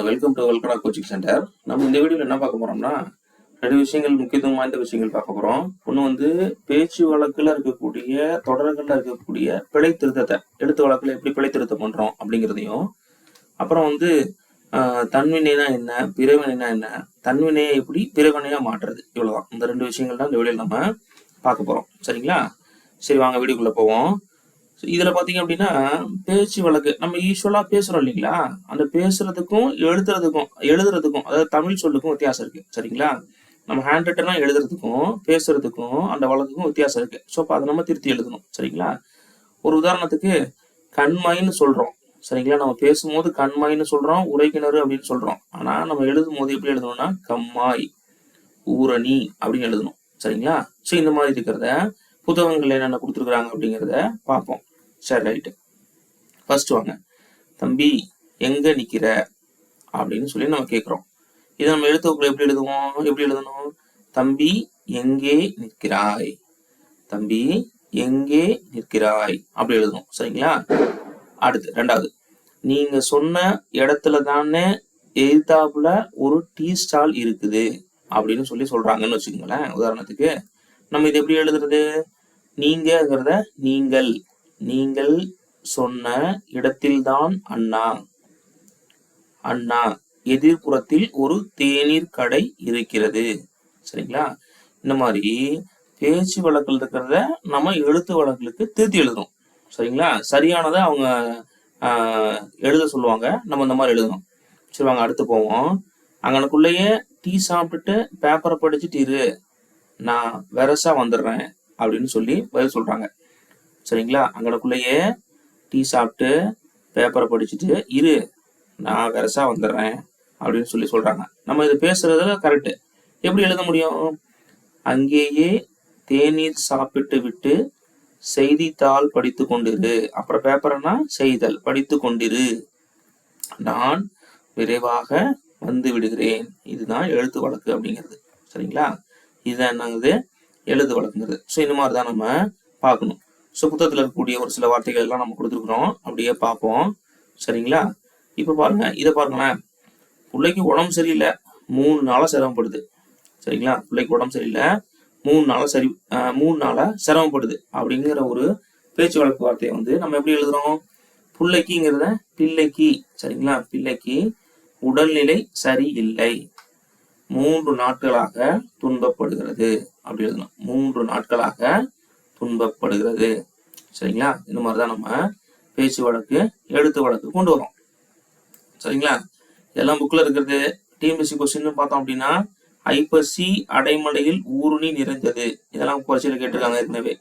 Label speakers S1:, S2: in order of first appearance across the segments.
S1: Welcome to வெல்கடா coaching centre. நம்ம இந்த வீடியோவில் என்ன பார்க்க போறோம்னா, ரெண்டு விஷயங்கள், முக்கியத்துவம் வாய்ந்த விஷயங்கள் பார்க்க போறோம். ஒன்று வந்து பேச்சு வழக்கில் இருக்கக்கூடிய தொடர்களில் இருக்கக்கூடிய பிழை திருத்தத்தை எழுத்து வழக்கில் எப்படி பிழை திருத்தம் பண்றோம் அப்படிங்கிறதையும், அப்புறம் வந்து தன்வினைனா என்ன, பிறவினைனா என்ன, தன்வினையை எப்படி பிறவினையா மாற்றுறது, இவ்வளவுதான். இந்த ரெண்டு விஷயங்கள் தான் இந்த வீடியோவில் நம்ம பார்க்க போறோம். சரிங்களா? சரி, வாங்க வீடியோக்குள்ள போவோம். இதுல பாத்தீங்க அப்படின்னா, பேச்சு வழக்கு நம்ம யூஸ்வலா பேசுறோம் இல்லைங்களா, அந்த பேசுறதுக்கும் எழுதுறதுக்கும் அதாவது தமிழ் சொல்லுக்கும் வித்தியாசம் இருக்கு. சரிங்களா? நம்ம ஹேண்ட் ரிட்டனா எழுதுறதுக்கும் பேசுறதுக்கும் அந்த வழக்குக்கும் வித்தியாசம் இருக்கு. ஸோ அப்போ அதை நம்ம திருத்தி எழுதணும். சரிங்களா? ஒரு உதாரணத்துக்கு கண்மாயின்னு சொல்றோம். சரிங்களா? நம்ம பேசும்போது கண்மாயின்னு சொல்றோம், உரைக்கிணறு அப்படின்னு சொல்றோம். ஆனா நம்ம எழுதும் போது எப்படி எழுதணும்னா கம்மாய், ஊரணி அப்படின்னு எழுதணும். சரிங்களா? ஸோ இந்த மாதிரி இருக்கிறத புத்தகங்கள் என்னென்ன கொடுத்துருக்குறாங்க அப்படிங்கிறத பார்ப்போம். சரி, ரைட்டு. ஃபர்ஸ்ட் வாங்க, தம்பி எங்க நிக்கிற அப்படின்னு சொல்லி நம்ம கேட்குறோம். இதை நம்ம எழுத்துக்குள்ள எப்படி எழுதணும்? தம்பி எங்கே நிற்கிறாய், தம்பி எங்கே நிற்கிறாய் அப்படி எழுதணும். சரிங்களா? அடுத்து ரெண்டாவது, நீங்க சொன்ன இடத்துல தானே எதிர்த்தாப்புல ஒரு டீ ஸ்டால் இருக்குது அப்படின்னு சொல்லி சொல்றாங்கன்னு வச்சுக்கோங்களேன். உதாரணத்துக்கு நம்ம இது எப்படி எழுதுறது? நீங்கிறத நீங்கள், நீங்கள் சொன்ன இடத்தில்தான் அண்ணா, அண்ணா எதிர்ப்புறத்தில் ஒரு தேநீர் கடை இருக்கிறது. சரிங்களா? இந்த மாதிரி பேச்சு வழக்கில் இருக்கிறத நம்ம எழுத்து வழக்குகளுக்கு திருத்தி எழுதணும். சரிங்களா? சரியானதை அவங்க எழுத சொல்லுவாங்க, நம்ம இந்த மாதிரி எழுதணும். சரி, வாங்க அடுத்து போவோம். அங்கனக்குள்ளேயே டீ சாப்பிட்டுட்டு பேப்பரை படிச்சுட்டு இரு, நான் வெரசா வந்துடுறேன் அப்படின்னு சொல்லி பதில் சொல்றாங்க. சரிங்களா? அங்கனக்குள்ளேயே டீ சாப்பிட்டு பேப்பரை படிச்சுட்டு இரு, நான் வெரசா வந்துடுறேன் அப்படின்னு சொல்லி சொல்றாங்க. நம்ம இது பேசுறதுல கரெக்டு. எப்படி எழுத முடியும்? அங்கேயே தேநீர் சாப்பிட்டு விட்டு செய்தித்தாள் படித்து கொண்டிரு, அப்புறம் பேப்பர்னா செய்தல், படித்து கொண்டிரு, நான் விரைவாக வந்து விடுகிறேன். இதுதான் எழுத்து வழக்கு அப்படிங்கிறது. சரிங்களா? இதுதான் என்னங்குது எழுத்து வழக்குங்கிறது. ஸோ இந்த மாதிரி தான் நம்ம பார்க்கணும். ஸோ புத்தகத்தில் இருக்கக்கூடிய ஒரு சில வார்த்தைகள் எல்லாம் நம்ம கொடுத்துருக்குறோம், அப்படியே பார்ப்போம். சரிங்களா? இப்போ பாருங்க, இதை பாருங்களேன். பிள்ளைக்கு உடம்பு சரியில்லை, 3 நாளா சிரமப்படுது. சரிங்களா? பிள்ளைக்கு உடம்பு சரியில்லை, 3 நாளா சிரமப்படுது அப்படிங்கிற ஒரு பேச்சு வழக்கு வார்த்தையை வந்து நம்ம எப்படி எழுதுறோம்? பிள்ளைக்குங்கிறத பிள்ளைக்கு. சரிங்களா? பிள்ளைக்கு உடல்நிலை சரியில்லை, 3 நாட்களாக துன்பப்படுகிறது அப்படி எழுதணும். 3 நாட்களாக துன்பப்படுகிறது. சரிங்களா? இந்த மாதிரிதான் நம்ம பேச்சு வழக்கு எழுத்து வழக்கு கொண்டு வரோம். சரிங்களா? இதெல்லாம் புக்ல இருக்கிறது. டிஎன்பிஎஸ்சி கொஸ்டின் பார்த்தோம் அப்படின்னா, ஐப்பசி அடைமலையில் ஊருணி நிறைந்தது, இதெல்லாம் பரீட்சையில கேட்டிருக்காங்க ஏற்கனவே.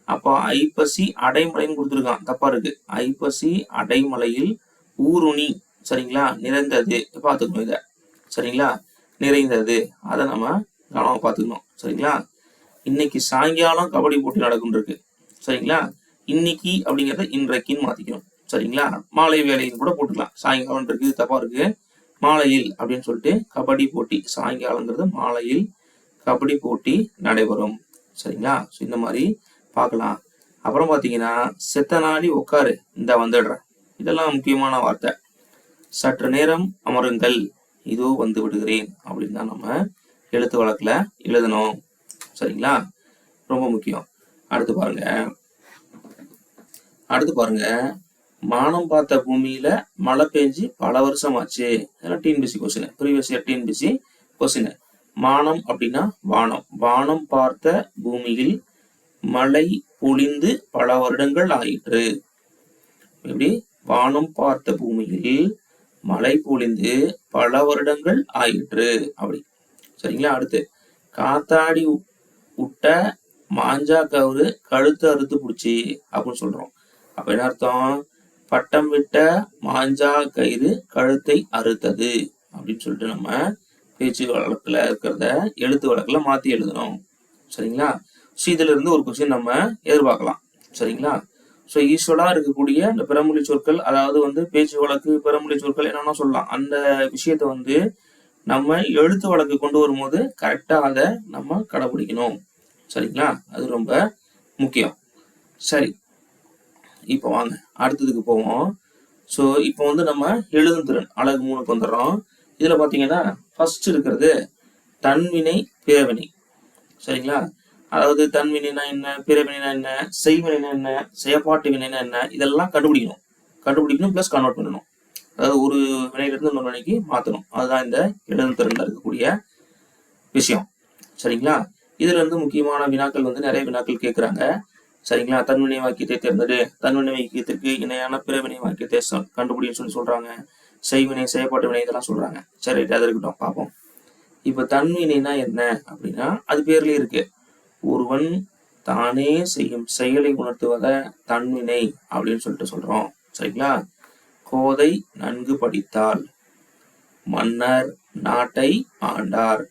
S1: அப்போ ஐப்பசி அடைமலைன்னு கொடுத்துருக்கான், தப்பா இருக்கு. ஐப்பசி அடைமலையில் ஊருணி, சரிங்களா, நிறைந்தது பார்த்துக்கணும் இதை. சரிங்களா? நிறைந்தது, அதை நம்ம கவனமா பார்த்துக்கணும். சரிங்களா? இன்னைக்கு சாயங்காலம் கபடி போட்டி நடக்கும் இருக்கு. சரிங்களா? இன்னைக்கு அப்படிங்கிறத இன்றைக்குன்னு மாத்திக்கணும். சரிங்களா? மாலை வேலைன்னு கூட போட்டுக்கலாம். சாயங்காலம் இருக்கு, தப்பா இருக்கு. மாலையில் அப்படின்னு சொல்லிட்டு கபடி போட்டி, சாயங்காலங்கிறது மாலையில் கபடி போட்டி நடைபெறும். சரிங்களா? ஸோ இந்த மாதிரி பார்க்கலாம். அப்புறம் பார்த்தீங்கன்னா, செத்த நாளி உட்காரு, இந்த வந்துடுறேன், இதெல்லாம் முக்கியமான வார்த்தை. சற்று நேரம் அமருங்கள், இதோ வந்து விடுகிறேன் அப்படின்னு தான் நம்ம எழுத்து வழக்கில் எழுதணும். சரிங்களா? ரொம்ப முக்கியம். அடுத்து பாருங்க, மானம் பார்த்த பூமியில மழை பெஞ்சு பல வருஷம் ஆச்சு. இதெல்லாம் TNPSC question, previous year TNPSC question. மானம் அப்படின்னா வானம், வானம் பார்த்த பூமியில் மழை பொழிந்து பல வருடங்கள் ஆயிற்று. எப்படி? வானம் பார்த்த பூமியில் மழை பொழிந்து பல வருடங்கள் ஆயிற்று அப்படி. சரிங்களா? அடுத்து, காத்தாடி விட்ட மாஞ்சா கவுரு கழுத்து அறுத்து பிடிச்சி அப்படின்னு சொல்றோம். அப்ப என்ன அர்த்தம்? பட்டம் விட்ட மாஞ்சா கயிறு கழுத்தை அறுத்தது அப்படின்னு சொல்லிட்டு நம்ம பேச்சு வழக்குல இருக்கிறத எழுத்து வழக்குல மாத்தி எழுதணும். சரிங்களா? ஸோ இதுல இருந்து ஒரு கொஸ்டின் நம்ம எதிர்பார்க்கலாம். சரிங்களா? ஸோ ஈஸ்வலா இருக்கக்கூடிய இந்த பிறமொழி சொற்கள், அதாவது வந்து பேச்சு வழக்கு பிறமொழி சொற்கள் என்னன்னா சொல்லலாம், அந்த விஷயத்த வந்து நம்ம எழுத்து வழக்கு கொண்டு வரும்போது கரெக்டா அதை நம்ம கடைபிடிக்கணும். சரிங்களா? அது ரொம்ப முக்கியம். சரி, இப்போ வாங்க அடுத்ததுக்கு போவோம். ஸோ இப்போ வந்து நம்ம எழுதும் திறன் அழகு 3க்கு வந்துடுறோம். இதுல பாத்தீங்கன்னா ஃபர்ஸ்ட் இருக்கிறது தன்வினை பிறவினை. சரிங்களா? அதாவது தன்வினைனா என்ன, பிறவினைனா என்ன, செய்வினைனா என்ன, செயற்பாட்டு வினைனா என்ன, இதெல்லாம் கண்டுபிடிக்கணும் பிளஸ் கன்வெர்ட் பண்ணணும். அதாவது ஒரு வினையிலிருந்து இன்னொரு வினைக்கு மாற்றணும். அதுதான் இந்த எழுதும் திறன்ல இருக்கக்கூடிய விஷயம். சரிங்களா? இதுல இருந்து முக்கியமான வினாக்கள் வந்து நிறைய வினாக்கள் கேட்குறாங்க. சரிங்களா? தன்வினை வாக்கியத்தை தேர்ந்தெடு, தன்வினை வாக்கியத்திற்கு இணையான பிறவினை வாக்கியத்தை கண்டுபிடின்னு சொல்றாங்க. செய்வினை, செயற்பாட்டு வினை இதெல்லாம் சொல்றாங்க. சரி, அது இருக்கட்டும், பார்ப்போம். இப்ப தன்வினைனா என்ன அப்படின்னா அது பேர்லயே இருக்கு. ஒருவன் தானே செய்யும் செயலை உணர்த்துவத தன்வினை அப்படின்னு சொல்லிட்டு சொல்றோம். சரிங்களா? கோதை நன்கு படித்தாள், மன்னர் நாட்டை ஆண்டார்,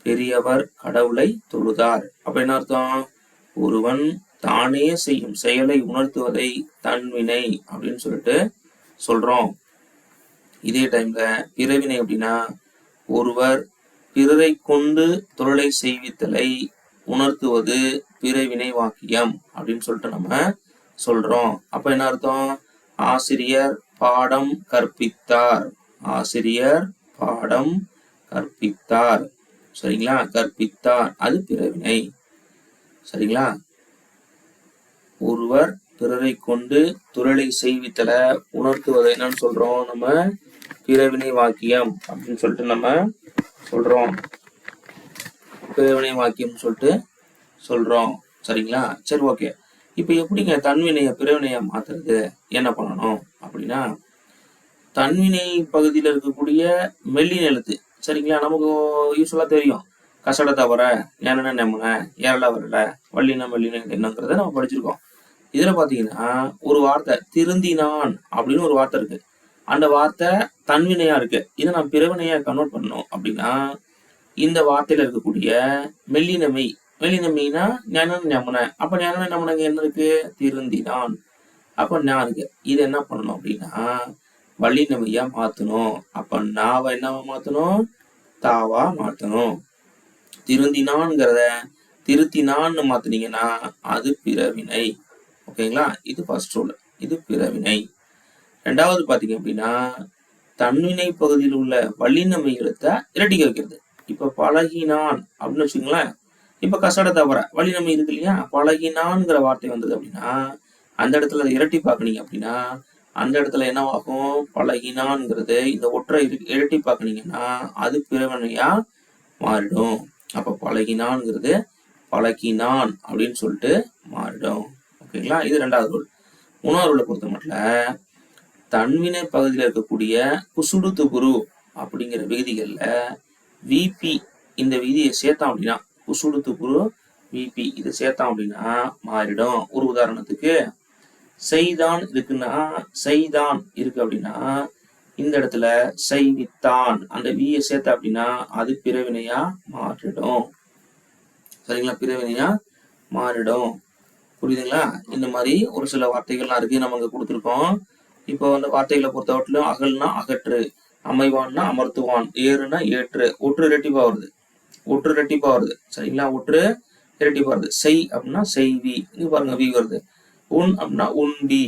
S1: பெரியவர் கடவுளை தொழுதார். அப்ப என்ன அர்த்தம்? ஒருவன் தானே செய்யும் செயலை உணர்த்துவதை தன்வினை அப்படின்னு சொல்லிட்டு சொல்றோம். இதே டைம்ல பிறவினை அப்படின்னா ஒருவர் பிறரை கொண்டு தொழிலை செய்வித்தலை உணர்த்துவது பிறவினை வாக்கியம் அப்படின்னு சொல்லிட்டு நம்ம சொல்றோம். அப்ப என்ன அர்த்தம்? ஆசிரியர் பாடம் கற்பித்தார், ஆசிரியர் பாடம் கற்பித்தார். சரிங்களா? கற்பித்தார் அது பிறவினை. சரிங்களா? ஒருவர் பிறரை கொண்டு தொழிலை செய்வித்தல உணர்த்துவதை என்னன்னு சொல்றோம்? நம்ம பிறவினை வாக்கியம் அப்படின்னு சொல்லிட்டு நம்ம சொல்றோம். பிறவினை வாக்கியம் சொல்லிட்டு சொல்றோம். சரிங்களா? சரி, ஓகே. இப்ப எப்படிங்க தன்வினைய பிறவினைய மாத்துறது? என்ன பண்ணணும் அப்படின்னா தன்வினை பகுதியில் இருக்கக்கூடிய மெல்லின எழுத்து. சரிங்களா? நமக்கு யூஸ்வலா தெரியும். கசட தவற, ஏன நெம்மன, ஏரல வரல, வள்ளின மெல்லின என்னங்கிறத நம்ம படிச்சிருக்கோம். இதுல பாத்தீங்கன்னா ஒரு வார்த்தை திருந்தினான் அப்படின்னு ஒரு வார்த்தை இருக்கு. அந்த வார்த்தை தன்வினையா இருக்கு. இதை நான் பிறவினையா கன்வெர்ட் பண்ணணும் அப்படின்னா இந்த வார்த்தையில இருக்கக்கூடிய மெல்லினமை, மெல்லினமைனா ஞான ஞமன. அப்ப ஞான ஞமனங்க என்ன இருக்கு? திருந்தினான். அப்ப நான் இருக்கு. இது என்ன பண்ணணும் அப்படின்னா வள்ளினமையா மாத்தணும். அப்ப நாவ என்னவா மாத்தணும்? தாவா மாத்தணும். திருந்தினான்ங்கிறத திருத்தினான்னு மாத்தினீங்கன்னா அது பிறவினை. ஓகேங்களா? இது ஃபர்ஸ்ட் ரூல். இது பிறவினை. ரெண்டாவது பாத்தீங்க அப்படின்னா தன்வினை பகுதியில் உள்ள வள்ளினமை எழுத்த இரட்டிக்க வைக்கிறது. இப்ப பழகினான் அப்படின்னு வச்சுங்களேன். இப்ப கசட தவற வள்ளினமை இருக்கு இல்லையா? பழகினான்ங்கிற வார்த்தை வந்தது அப்படின்னா அந்த இடத்துல இரட்டி பாக்குனீங்க அப்படின்னா அந்த இடத்துல என்னவாகும்? பழகினான்ங்கிறது இந்த ஒற்றை இரட்டி பாக்குனீங்கன்னா அது பிறவினையா மாறிடும். அப்ப பழகினான்ங்கிறது பழகினான் அப்படின்னு சொல்லிட்டு மாறிடும். ஓகேங்களா? இது ரெண்டாவது ரூல். மூணாவது ரூலை பொறுத்த மட்டும் தன்வினை பகுதியில் இருக்கக்கூடிய குசுடு துகுரு அப்படிங்கிற விகுதிகள்ல விபி இந்த விதியை சேர்த்தோம் அப்படின்னா குசுடு துகுரு விபி இதை சேர்த்தோம் அப்படின்னா மாறிடும். ஒரு உதாரணத்துக்கு செய்தான் இருக்குன்னா செய்தான் இருக்கு அப்படின்னா இந்த இடத்துல செய்வித்தான் அந்த வியை சேர்த்த அப்படின்னா அது பிறவினையா மாறிடும். சரிங்களா? பிறவினையா மாறிடும். புரியுதுங்களா? இந்த மாதிரி ஒரு சில வார்த்தைகள்லாம் இருக்கு, நம்ம இங்க கொடுத்துருக்கோம். இப்போ அந்த வார்த்தைகளை பொறுத்தவரையிலும் அகல்னா அகற்று, அமைவான்னா அமர்த்துவான், ஏறுனா ஏற்று, ஒற்று இரட்டிப்பா வருது, ஒற்று இரட்டிப்பா வருது. சரிங்களா? ஒற்று இரட்டிப்பா வருது. செய் அப்படின்னா செய்வி, இங்க பாருங்க வி வருது. உன் அப்படின்னா உண்பி.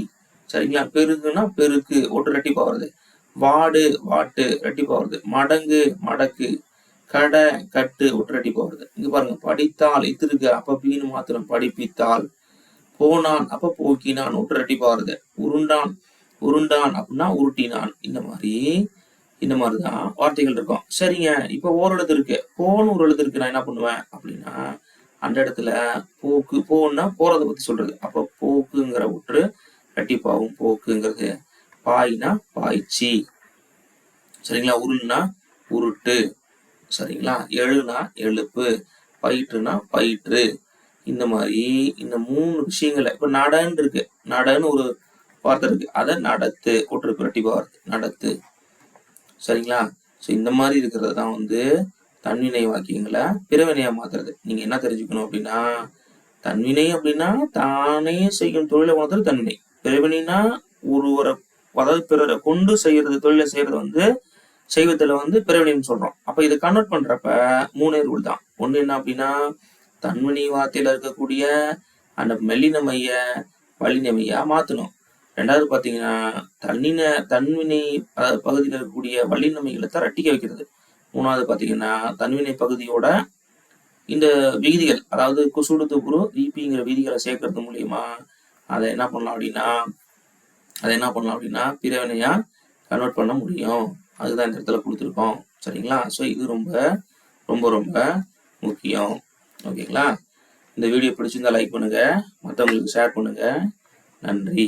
S1: சரிங்களா? பெருகுனா பெருக்கு, ஒற்று இரட்டிப்பா வருது. வாடு வாட்டு இரட்டிப்பா வருது. மடங்கு மடக்கு, கடை கட்டு ஒற்று இரட்டிப்பா வருது. இங்க பாருங்க படித்தால் இத்திருக்கு, அப்ப பீனு மாத்திரம் படிப்பித்தால். போனான் அப்ப போக்கினான் ஒற்று இரட்டிப்பா வருது. உருண்டான் உருண்டான் அப்படின்னா உருட்டினான். இந்த மாதிரிதான் வார்த்தைகள் இருக்கும். சரிங்க, இப்ப ஓர் எழுத்து இருக்கு, போன்னு ஒரு எழுத்து இருக்கு, நான் என்ன பண்ணுவேன் அப்படின்னா அந்த இடத்துல போக்கு, போன்னா போறதை பத்தி சொல்றது. அப்ப போக்குங்கிற ஒற்று இரட்டிப்பாவும் போக்குங்கிறது. பாய்னா பாய்ச்சி. சரிங்களா? உருன்னா உருட்டு. சரிங்களா? எழுனா எழுப்பு, பயிற்றுனா பயிற்று. இந்த மாதிரி இந்த 3 விஷயங்களை இப்ப நடன்னு இருக்கு, நடன்னு ஒரு வார்த்தை இருக்கு, அதை நடத்து ஒற்று இரட்டிப்பா வருது, நடத்து. சரிங்களா? ஸோ இந்த மாதிரி இருக்கிறது தான் வந்து தன்வினை வாக்கியங்களை பிறவினையா மாத்துறது. நீங்க என்ன தெரிஞ்சுக்கணும் அப்படின்னா தன்வினை அப்படின்னா தானே செய்யும் தொழிலை உணர்த்துறது தன்வினை. பிறவினைனா ஒருவரை அதாவது பிறரை கொண்டு செய்யறது, தொழிலை செய்யறது வந்து செய்வத்துல வந்து பிறவினைன்னு சொல்றோம். அப்ப இதை கன்வெர்ட் பண்றப்ப 3 ரூல் தான். ஒண்ணு என்ன அப்படின்னா தன்வினை வார்த்தையில இருக்கக்கூடிய அந்த மெல்லினமைய வள்ளினமையா மாத்தணும். ரெண்டாவது பார்த்தீங்கன்னா தன்வினை பகுதியில் இருக்கக்கூடிய வல்லினமைகளை ரட்டிக்க வைக்கிறது. மூணாவது பார்த்தீங்கன்னா தன்வினை பகுதியோட இந்த விகுதிகள், அதாவது குசுடு துப்புரு ஈபிங்கிற விதிகளை சேர்க்கறது மூலியமா அதை என்ன பண்ணலாம் அப்படின்னா பிறவினையா கன்வெர்ட் பண்ண முடியும். அதுதான் இந்த இடத்துல கொடுத்துருக்கோம். சரிங்களா? ஸோ இது ரொம்ப ரொம்ப ரொம்ப முக்கியம். ஓகேங்களா? இந்த வீடியோ பிடிச்சிருந்தா லைக் பண்ணுங்க, மற்றவங்களுக்கு ஷேர் பண்ணுங்க. நன்றி.